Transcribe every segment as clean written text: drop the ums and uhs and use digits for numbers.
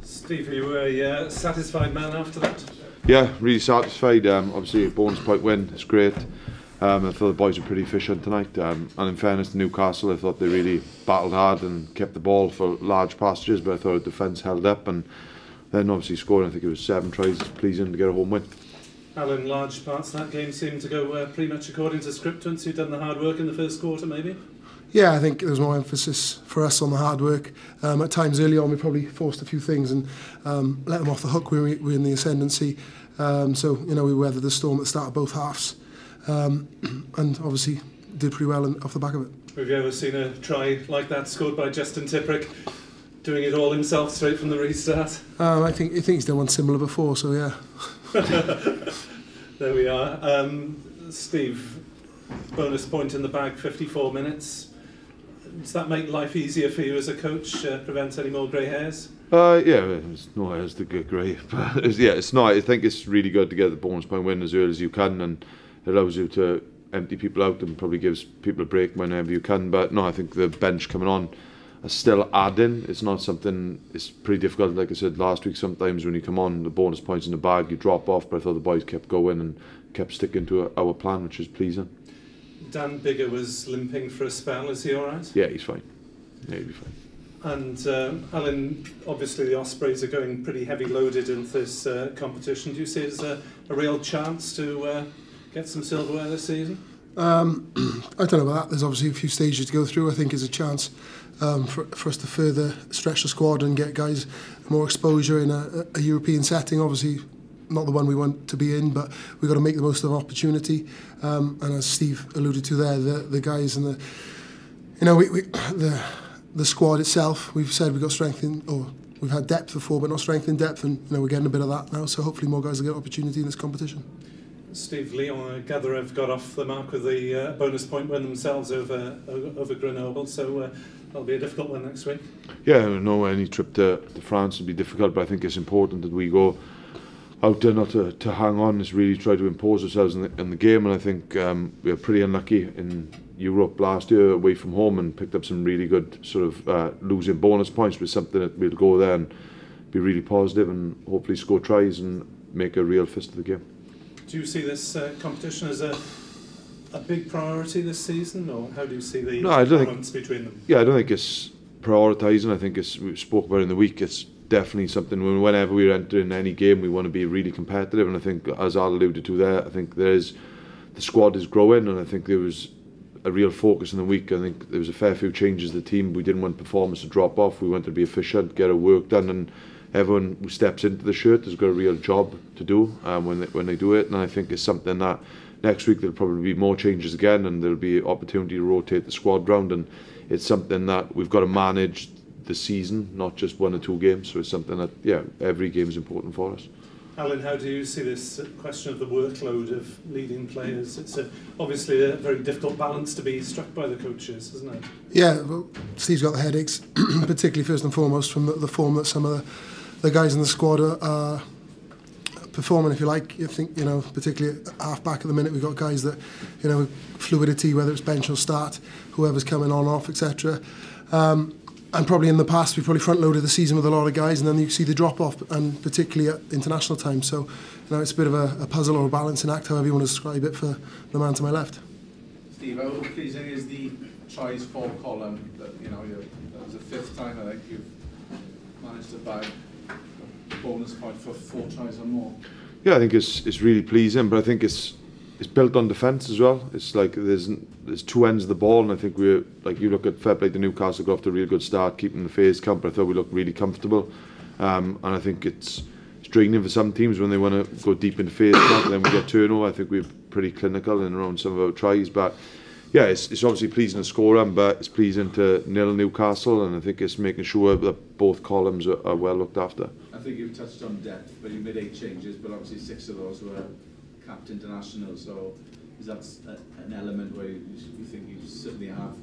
Steve, you were a satisfied man after that? Yeah, really satisfied. Obviously a bonus point win, it's great. I thought the boys were pretty efficient tonight, and in fairness to Newcastle, I thought they really battled hard and kept the ball for large passages, but I thought the defence held up, and then obviously scoring, I think it was 7 tries, pleasing to get a home win. Alan, large parts of that game seemed to go pretty much according to script once you'd done the hard work in the first quarter, maybe? Yeah, I think there was more emphasis for us on the hard work. At times early on we probably forced a few things and let them off the hook when we were in the ascendancy. So, you know, we weathered the storm at the start of both halves, and obviously did pretty well off the back of it. Have you ever seen a try like that scored by Justin Tipuric, doing it all himself straight from the restart? I think he's done one similar before, so yeah. There we are. Steve, bonus point in the bag, 54 minutes. Does that make life easier for you as a coach, prevent any more grey hairs? Yeah, there's no hairs to get grey, but it's not. I think it's really good to get the bonus point win as early as you can, and it allows you to empty people out and probably gives people a break whenever you can. But no, I think the bench coming on is still adding. It's not something, it's pretty difficult, like I said last week, sometimes when you come on, the bonus points in the bag, you drop off, but I thought the boys kept going and kept sticking to our plan, which is pleasing. Dan Bigger was limping for a spell, is he alright? Yeah, he's fine. Yeah, he'll be fine. And Alan, obviously the Ospreys are going pretty heavy loaded into this competition. Do you see it as a real chance to get some silverware this season? I don't know about that. There's obviously a few stages to go through. I think it's a chance for us to further stretch the squad and get guys more exposure in a European setting. Obviously not the one we want to be in, but we've got to make the most of an opportunity. And as Steve alluded to there, the guys and the squad itself, we've said we've got strength in, or we've had depth before, but not strength in depth, and we're getting a bit of that now. So hopefully more guys will get opportunity in this competition. Steve, Leon, I gather, have got off the mark with the bonus point win themselves over Grenoble, so that'll be a difficult one next week. Yeah, I know any trip to France would be difficult, but I think it's important that we go out there not to hang on, is really try to impose ourselves in the game, and I think we were pretty unlucky in Europe last year away from home and picked up some really good sort of losing bonus points, but something that we'll go there and be really positive and hopefully score tries and make a real fist of the game. Do you see this competition as a big priority this season, or how do you see the balance between them? Yeah, I don't think it's prioritising. I think it's, we spoke about it in the week, it's definitely something whenever we're entering any game we want to be really competitive, and I think, as Al alluded to there, I think the squad is growing, and I think there was a real focus in the week. I think there was a fair few changes to the team. We didn't want performance to drop off, we wanted to be efficient, get our work done, and everyone who steps into the shirt has got a real job to do when they do it, and I think it's something that next week there'll probably be more changes again, and there'll be opportunity to rotate the squad round, and it's something that we've got to manage the season, not just 1 or 2 games. So it's something that, yeah, every game is important for us. Alan, how do you see this question of the workload of leading players? It's obviously a very difficult balance to be struck by the coaches, isn't it? Yeah, well, Steve's got the headaches, particularly first and foremost from the form that some of the guys in the squad are performing, if you like. You think, particularly at half back at the minute, we've got guys that, fluidity, whether it's bench or start, whoever's coming on, off, etc. And probably in the past, we probably front-loaded the season with a lot of guys, and then you see the drop-off, and particularly at international time. So, it's a bit of a puzzle or a balancing act, however you want to describe it, for the man to my left. Steve, how pleasing is the tries for column? That that was the 5th time I think you've managed to bag a bonus point for 4 tries or more. Yeah, I think it's really pleasing, but I think it's built on defence as well. It's like there's 2 ends of the ball, and I think we're, like, you look at fair play to Newcastle, got off to a real good start, keeping the phase count, but I thought we looked really comfortable, and I think it's draining for some teams when they want to go deep into phase count, and then we get turnover. I think we're pretty clinical in around some of our tries, but yeah, it's obviously pleasing to score them, but it's pleasing to nil Newcastle, and I think it's making sure that both columns are well looked after. I think you've touched on depth, but you made 8 changes, but obviously 6 of those were capped international, so is that an element where you think you certainly have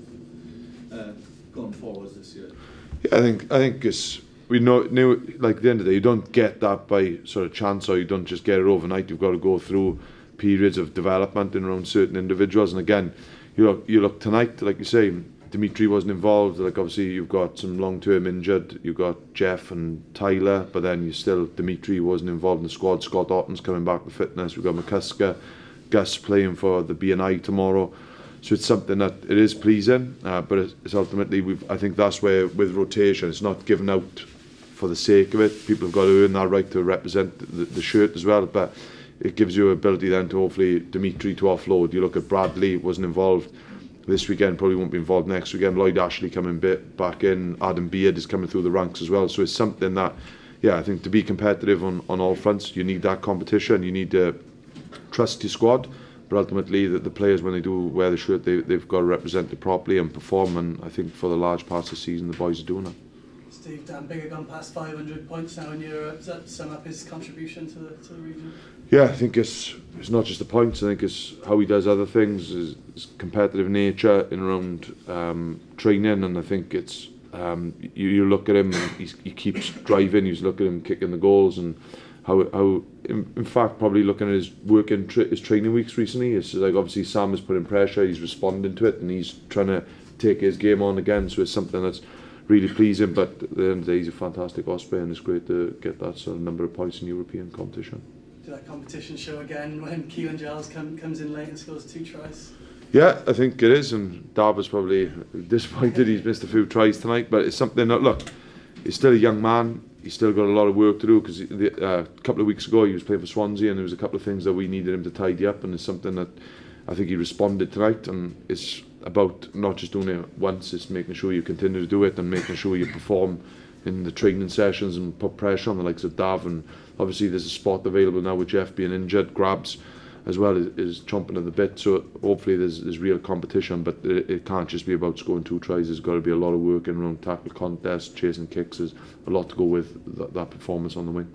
gone forwards this year? Yeah, I think it's, we know, like at the end of the day, you don't get that by sort of chance, or you don't just get it overnight. You've got to go through periods of development in around certain individuals, and again, you look tonight, like you say, Dimitri wasn't involved. Like obviously you've got some long-term injured, you've got Jeff and Tyler, but then you still, Dimitri wasn't involved in the squad. Scott Otton's coming back to fitness. We've got McCusker, Gus playing for the BNI tomorrow. So it's something that it is pleasing, but it's ultimately, I think that's where with rotation, it's not given out for the sake of it. People have got to earn that right to represent the shirt as well, but it gives you ability then to hopefully Dimitri to offload. You look at Bradley, wasn't involved this weekend, probably won't be involved next weekend. Lloyd Ashley coming back in, Adam Beard is coming through the ranks as well. So it's something that, yeah, I think to be competitive on all fronts, you need that competition, you need to trust your squad, but ultimately the players, when they do wear the shirt, they've got to represent it properly and perform, and I think for the large parts of the season the boys are doing it. Steve, Dan Biggar gone past 500 points now in Europe. Does that sum up his contribution to the region? Yeah, I think it's not just the points. I think it's how he does other things, his competitive nature in around training, and I think it's you look at him and he keeps driving. You look at him kicking the goals, and how in fact probably looking at his work in his training weeks recently, it's like obviously Sam has put in pressure, he's responding to it, and he's trying to take his game on again. So it's something that's really pleasing, but at the end of the day he's a fantastic Osprey, and it's great to get that sort of number of points in European competition. Did that competition show again when Keelan Giles comes in late and scores 2 tries? Yeah, I think it is, and Darby's probably disappointed he's missed a few tries tonight, but it's something that, look, he's still a young man, he's still got a lot of work to do, because a couple of weeks ago he was playing for Swansea and there was a couple of things that we needed him to tidy up, and it's something that I think he responded tonight, and it's about not just doing it once, it's making sure you continue to do it and making sure you perform in the training sessions and put pressure on the likes of Dav. And obviously there's a spot available now with Jeff being injured. Grabs as well is chomping at the bit, so hopefully there's real competition, but it can't just be about scoring 2 tries. There's got to be a lot of work in around tackle contests, chasing kicks. There's a lot to go with that performance on the wing.